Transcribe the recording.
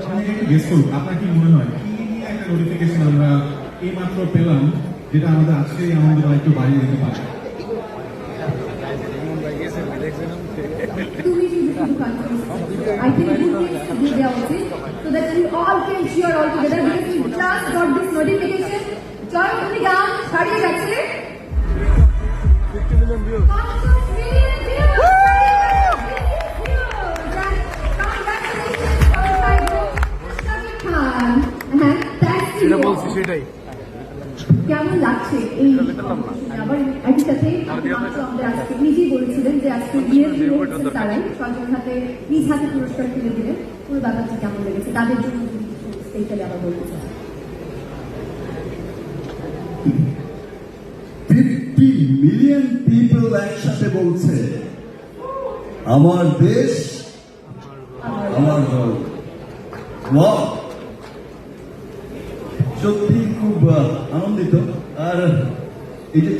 আপনার কি মনে হয় কি নিয়ে একটা নোটিফিকেশন আমরা এইমাত্র পেলাম যেটা আমাদের আজকে আমাদের একটু বাড়িয়ে দিতে পারে? I think good things to be there also, so that we all can cheer all together because we just got this notification. Joy only down, starting actually. 50 million views. 50 million views! Congratulations for my book, Shahid Khan. And thanks to যেটা you. বলছি সেটাই। কেমন লাগছে এই আবার একই সাথে আমাদের আজকে নিজেই বলেছিলেন যে আজকে বিয়ের তারাই সরকার হাতে নিজ হাতে পুরস্কার তুলে দিলেন, পুরো ব্যাপারটা কেমন লেগেছে তাদের জন্য এইটা আবার বলতে চাই। 50 মিলিয়ন পিপল একসাথে বলছে আমার দেশ আমার দল। ওয়াও, সত্যি খুব আনন্দিত। আর এই যে